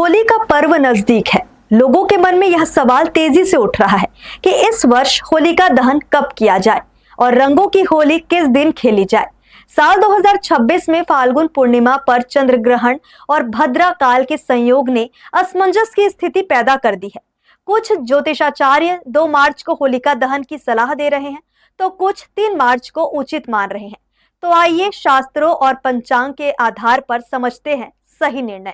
होली का पर्व नजदीक है। लोगों के मन में यह सवाल तेजी से उठ रहा है कि इस वर्ष होलिका दहन कब किया जाए और रंगों की होली किस दिन खेली जाए। साल 2026 में फाल्गुन पूर्णिमा पर चंद्र ग्रहण और भद्रा काल के संयोग ने असमंजस की स्थिति पैदा कर दी है। कुछ ज्योतिषाचार्य 2 मार्च को होलिका दहन की सलाह दे रहे हैं, तो कुछ 3 मार्च को उचित मान रहे हैं। तो आइए शास्त्रों और पंचांग के आधार पर समझते हैं सही निर्णय।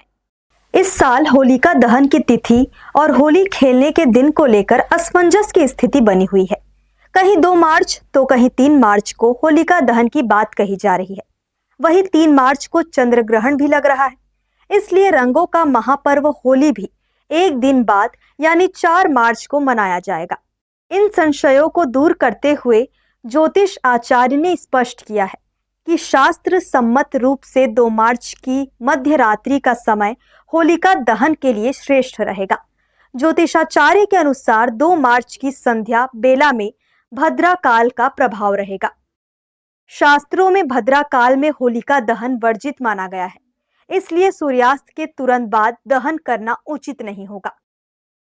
इस साल होलिका दहन की तिथि और होली खेलने के दिन को लेकर असमंजस की स्थिति बनी हुई है। कहीं 2 मार्च तो कहीं 3 मार्च को होलिका दहन की बात कही जा रही है। वहीं 3 मार्च को चंद्र ग्रहण भी लग रहा है, इसलिए रंगों का महापर्व होली भी एक दिन बाद यानी 4 मार्च को मनाया जाएगा। इन संशयों को दूर करते हुए ज्योतिष आचार्य ने स्पष्ट किया है कि शास्त्र सम्मत रूप से 2 मार्च की मध्य रात्रि का समय होलिका दहन के लिए श्रेष्ठ रहेगा। ज्योतिषाचार्य के अनुसार 2 मार्च की संध्या बेला में भद्रा काल का प्रभाव रहेगा। शास्त्रों में भद्रा काल में होलिका दहन वर्जित माना गया है, इसलिए सूर्यास्त के तुरंत बाद दहन करना उचित नहीं होगा।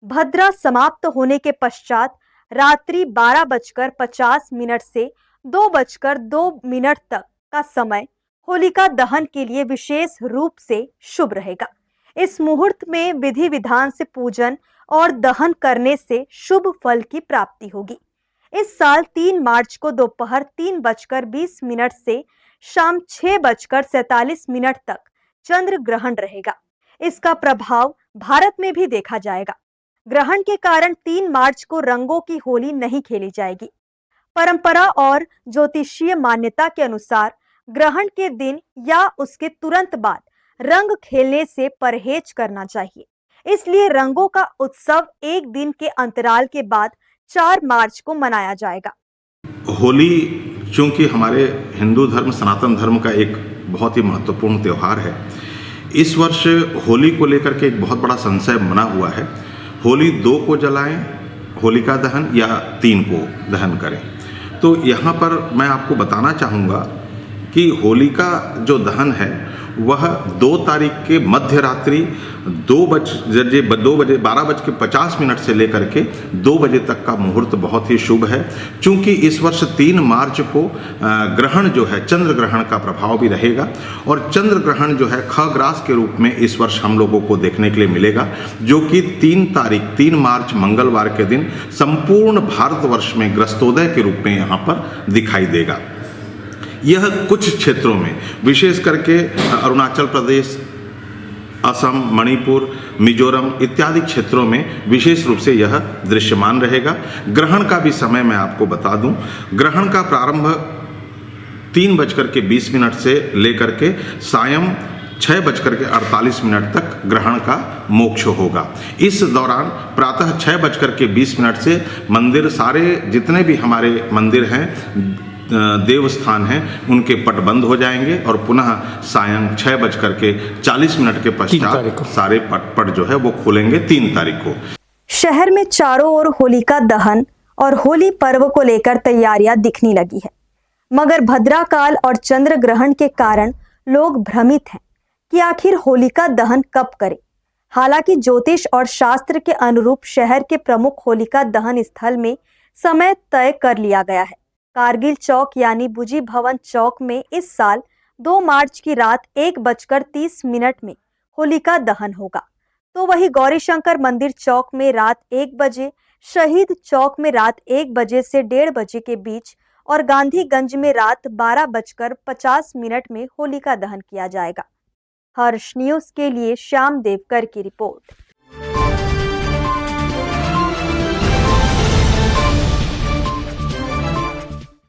भद्रा समाप्त होने के पश्चात रात्रि 12:50 से 2:02 तक का समय होलिका दहन के लिए विशेष रूप से शुभ रहेगा। इस मुहूर्त में विधि विधान से पूजन और दहन करने से शुभ फल की प्राप्ति होगी। इस साल 3 मार्च को दोपहर 3:20 से शाम 6:47 तक चंद्र ग्रहण रहेगा। इसका प्रभाव भारत में भी देखा जाएगा। ग्रहण के कारण 3 मार्च को रंगों की होली नहीं खेली जाएगी। परंपरा और ज्योतिषीय मान्यता के अनुसार ग्रहण के दिन या उसके तुरंत बाद रंग खेलने से परहेज करना चाहिए, इसलिए रंगों का उत्सव एक दिन के अंतराल के बाद 4 मार्च को मनाया जाएगा। होली चूंकि हमारे हिंदू धर्म सनातन धर्म का एक बहुत ही महत्वपूर्ण त्यौहार है, इस वर्ष होली को लेकर के एक बहुत बड़ा संशय बना हुआ है। होली 2 को जलाएं होलिका दहन या 3 को दहन करें। तो यहाँ पर मैं आपको बताना चाहूँगा कि होलिका जो दहन है वह 2 तारीख के मध्य रात्रि 12:50 से लेकर के 2 बजे तक का मुहूर्त बहुत ही शुभ है। चूंकि इस वर्ष 3 मार्च को ग्रहण जो है चंद्र ग्रहण का प्रभाव भी रहेगा और चंद्र ग्रहण जो है खग्रास के रूप में इस वर्ष हम लोगों को देखने के लिए मिलेगा, जो कि 3 मार्च मंगलवार के दिन संपूर्ण भारतवर्ष में ग्रस्तोदय के रूप में यहाँ पर दिखाई देगा। यह कुछ क्षेत्रों में विशेष करके अरुणाचल प्रदेश, असम, मणिपुर, मिजोरम इत्यादि क्षेत्रों में विशेष रूप से यह दृश्यमान रहेगा। ग्रहण का भी समय मैं आपको बता दूं, ग्रहण का प्रारंभ 3:20 से लेकर के सायं 6:48 तक ग्रहण का मोक्ष होगा। इस दौरान प्रातः 6:20 से मंदिर, सारे जितने भी हमारे मंदिर हैं, देवस्थान हैं, उनके पट बंद हो जाएंगे और पुनः सायं 6:40 के पश्चात सारे पट जो है वो खुलेंगे 3 तारीख को। शहर में चारों ओर होलिका दहन और होली पर्व को लेकर तैयारियां दिखने लगी है, मगर भद्रा काल और चंद्र ग्रहण के कारण लोग भ्रमित हैं कि आखिर होलिका दहन कब करें। हालांकि ज्योतिष और शास्त्र के अनुरूप शहर के प्रमुख होलिका दहन स्थल में समय तय कर लिया गया है। कारगिल चौक यानी बुजी भवन चौक में इस साल 2 मार्च की रात 1:30 में होलिका दहन होगा। तो वहीं गौरीशंकर मंदिर चौक में रात 1 बजे, शहीद चौक में रात 1 बजे से 1:30 बजे के बीच और गांधीगंज में रात 12:50 में होलिका दहन किया जाएगा। हर्ष न्यूज के लिए श्याम देवकर की रिपोर्ट।